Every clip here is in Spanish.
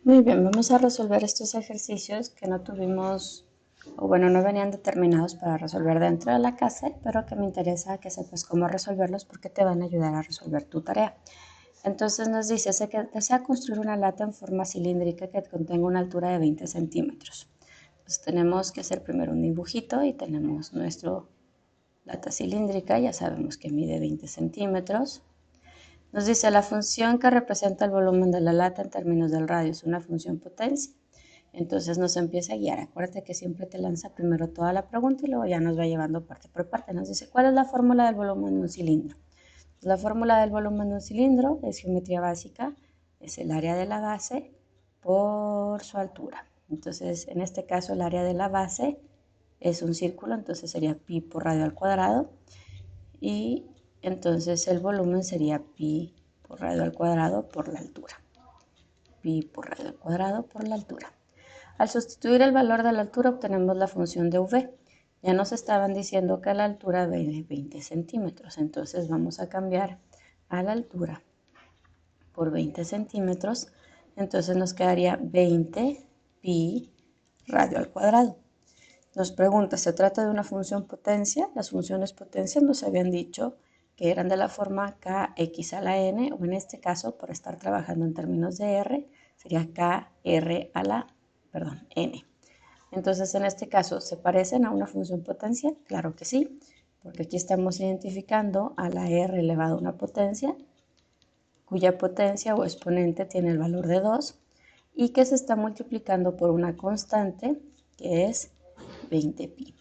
Muy bien, vamos a resolver estos ejercicios que no tuvimos, o bueno, no venían determinados para resolver dentro de la clase, pero que me interesa que sepas cómo resolverlos porque te van a ayudar a resolver tu tarea. Entonces nos dice que desea construir una lata en forma cilíndrica que contenga una altura de 20 centímetros. Entonces tenemos que hacer primero un dibujito y tenemos nuestra lata cilíndrica, ya sabemos que mide 20 centímetros. Nos dice la función que representa el volumen de la lata en términos del radio es una función potencia. Entonces nos empieza a guiar. Acuérdate que siempre te lanza primero toda la pregunta y luego ya nos va llevando parte por parte. Nos dice, ¿cuál es la fórmula del volumen de un cilindro? La fórmula del volumen de un cilindro es geometría básica, es el área de la base por su altura. Entonces, en este caso, el área de la base es un círculo, entonces sería pi por radio al cuadrado. Y entonces el volumen sería pi por radio al cuadrado por la altura. Pi por radio al cuadrado por la altura. Al sustituir el valor de la altura obtenemos la función de v. Ya nos estaban diciendo que la altura es 20 centímetros, entonces vamos a cambiar a la altura por 20 centímetros, entonces nos quedaría 20 pi radio al cuadrado. Nos pregunta, ¿se trata de una función potencia? Las funciones potencias nos habían dicho que eran de la forma kx a la n, o en este caso, por estar trabajando en términos de r, sería kr a la, n. Entonces, en este caso, ¿se parecen a una función potencia? Claro que sí, porque aquí estamos identificando a la r elevado a una potencia, cuya potencia o exponente tiene el valor de 2 y que se está multiplicando por una constante que es 20 pi.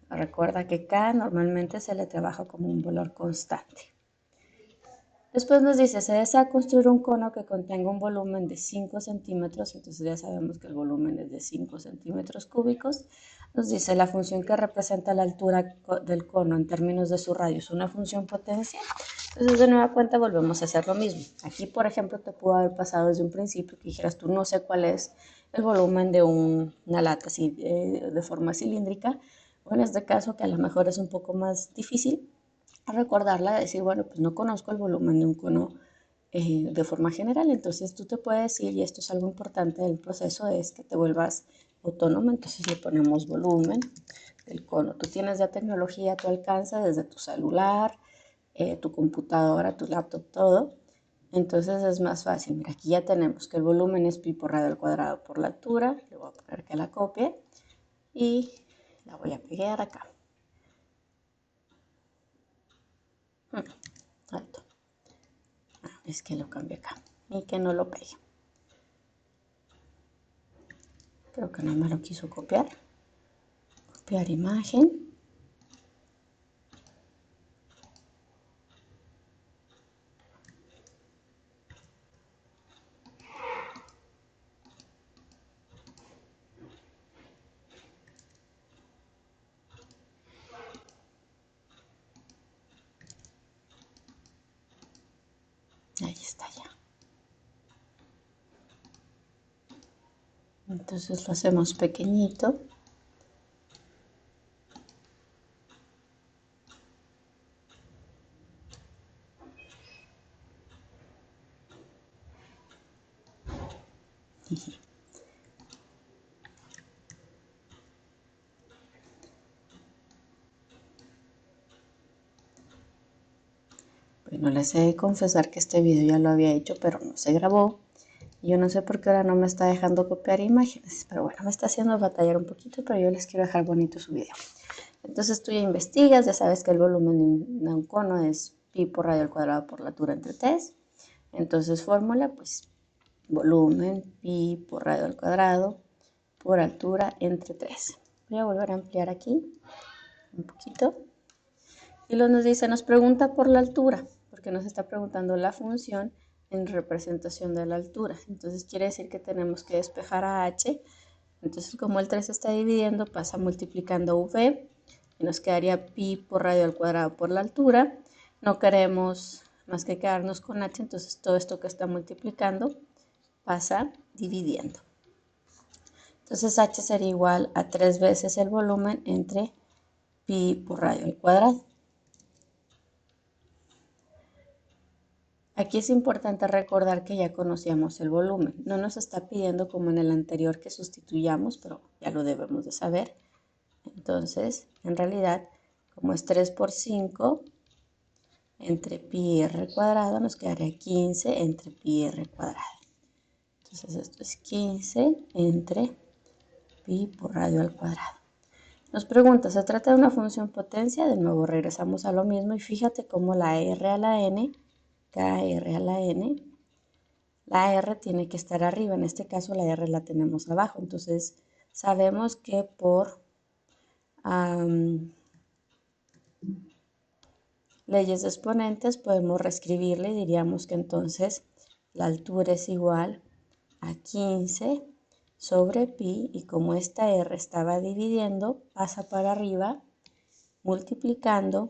Recuerda que K normalmente se le trabaja como un valor constante. Después nos dice, se desea construir un cono que contenga un volumen de 5 centímetros, entonces ya sabemos que el volumen es de 5 centímetros cúbicos. Nos dice la función que representa la altura del cono en términos de su radio es una función potencia. Entonces de nueva cuenta volvemos a hacer lo mismo. Aquí, por ejemplo, te pudo haber pasado desde un principio que dijeras tú no sé cuál es el volumen de una lata así de forma cilíndrica, o en este caso que a lo mejor es un poco más difícil recordarla, decir, bueno, pues no conozco el volumen de un cono de forma general, entonces tú te puedes ir, y esto es algo importante del proceso, es que te vuelvas autónomo, entonces le ponemos volumen del cono. Tú tienes ya tecnología a tu alcance desde tu celular, tu computadora, tu laptop, todo. Entonces es más fácil. Mira, aquí ya tenemos que el volumen es pi por radio al cuadrado por la altura. Le voy a poner que la copie y la voy a pegar acá. Alto. Es que lo cambié acá y que no lo pegue. Creo que no me lo quiso copiar. Copiar imagen. Ahí está ya. Entonces lo hacemos pequeñito. Bueno, les he de confesar que este video ya lo había hecho, pero no se grabó. Yo no sé por qué ahora no me está dejando copiar imágenes, pero bueno, me está haciendo batallar un poquito, pero yo les quiero dejar bonito su video. Entonces tú ya investigas, ya sabes que el volumen de un cono es pi por radio al cuadrado por la altura entre 3. Entonces fórmula, pues volumen pi por radio al cuadrado por altura entre 3. Voy a volver a ampliar aquí un poquito. Y luego nos dice, nos pregunta por la altura, porque nos está preguntando la función en representación de la altura. Entonces quiere decir que tenemos que despejar a h. Entonces como el 3 está dividiendo, pasa multiplicando v y nos quedaría pi por radio al cuadrado por la altura. No queremos más que quedarnos con h, entonces todo esto que está multiplicando pasa dividiendo. Entonces h sería igual a 3 veces el volumen entre pi por radio al cuadrado. Aquí es importante recordar que ya conocíamos el volumen. No nos está pidiendo como en el anterior que sustituyamos, pero ya lo debemos de saber. Entonces, en realidad, como es 3 por 5 entre pi r cuadrado, nos quedaría 15 entre pi r cuadrado. Entonces, esto es 15 entre pi por radio al cuadrado. Nos pregunta, ¿se trata de una función potencia? De nuevo regresamos a lo mismo y fíjate cómo la r a la n, kr a la n, la r tiene que estar arriba. En este caso la r la tenemos abajo. Entonces sabemos que por leyes de exponentes podemos reescribirle y diríamos que entonces la altura es igual a 15 sobre pi, y como esta r estaba dividiendo, pasa para arriba multiplicando,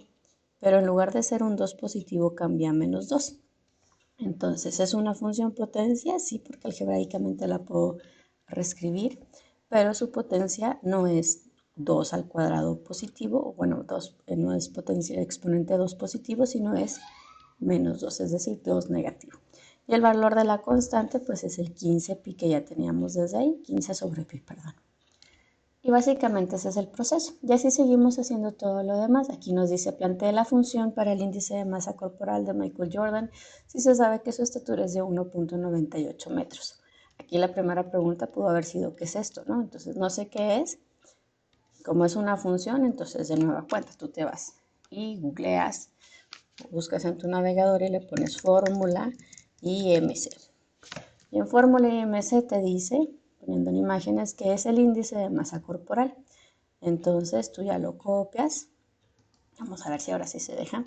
pero en lugar de ser un 2 positivo cambia a menos 2. Entonces, ¿es una función potencia? Sí, porque algebraicamente la puedo reescribir, pero su potencia no es 2 al cuadrado positivo, o bueno, 2, no es potencia exponente 2 positivo, sino es menos 2, es decir, 2 negativo. Y el valor de la constante, pues es el 15 pi que ya teníamos desde ahí, 15 sobre pi, perdón. Y básicamente ese es el proceso. Y así seguimos haciendo todo lo demás. Aquí nos dice, plantee la función para el índice de masa corporal de Michael Jordan si se sabe que su estatura es de 1.98 metros. Aquí la primera pregunta pudo haber sido, ¿qué es esto? ¿No? Entonces, no sé qué es. Como es una función, entonces de nueva cuenta tú te vas y googleas, buscas en tu navegador y le pones fórmula IMC. Y en fórmula IMC te dice, poniendo en imágenes, que es el índice de masa corporal. Entonces tú ya lo copias. Vamos a ver si ahora sí se deja.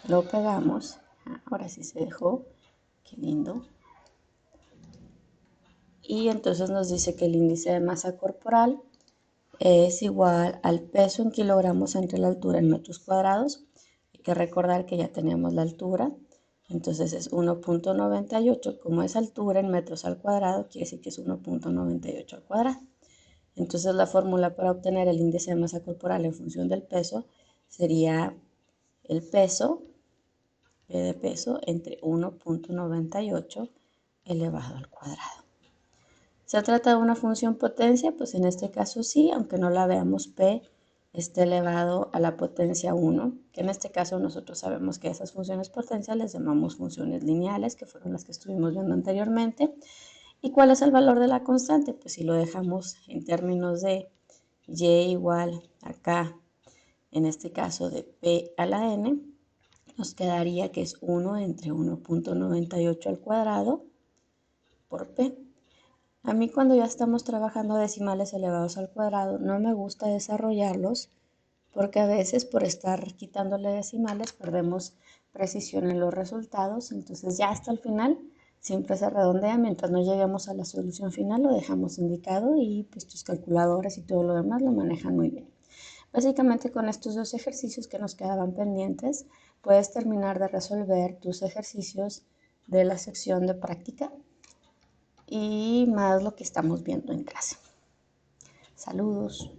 Lo pegamos. Ahora sí se dejó. Qué lindo. Y entonces nos dice que el índice de masa corporal es igual al peso en kilogramos entre la altura en metros cuadrados. Hay que recordar que ya tenemos la altura. Entonces es 1.98. Como es altura en metros al cuadrado, quiere decir que es 1.98 al cuadrado. Entonces la fórmula para obtener el índice de masa corporal en función del peso sería el peso, P de peso, entre 1.98 elevado al cuadrado. ¿Se trata de una función potencia? Pues en este caso sí, aunque no la veamos, P está elevado a la potencia 1, que en este caso nosotros sabemos que esas funciones potenciales les llamamos funciones lineales, que fueron las que estuvimos viendo anteriormente. ¿Y cuál es el valor de la constante? Pues si lo dejamos en términos de y igual acá, en este caso de P a la n, nos quedaría que es 1 entre 1.98 al cuadrado por P. A mí cuando ya estamos trabajando decimales elevados al cuadrado, no me gusta desarrollarlos porque a veces por estar quitándole decimales perdemos precisión en los resultados. Entonces ya hasta el final siempre se redondea. Mientras no lleguemos a la solución final lo dejamos indicado y pues tus calculadoras y todo lo demás lo manejan muy bien. Básicamente con estos dos ejercicios que nos quedaban pendientes, puedes terminar de resolver tus ejercicios de la sección de práctica y más lo que estamos viendo en clase. Saludos.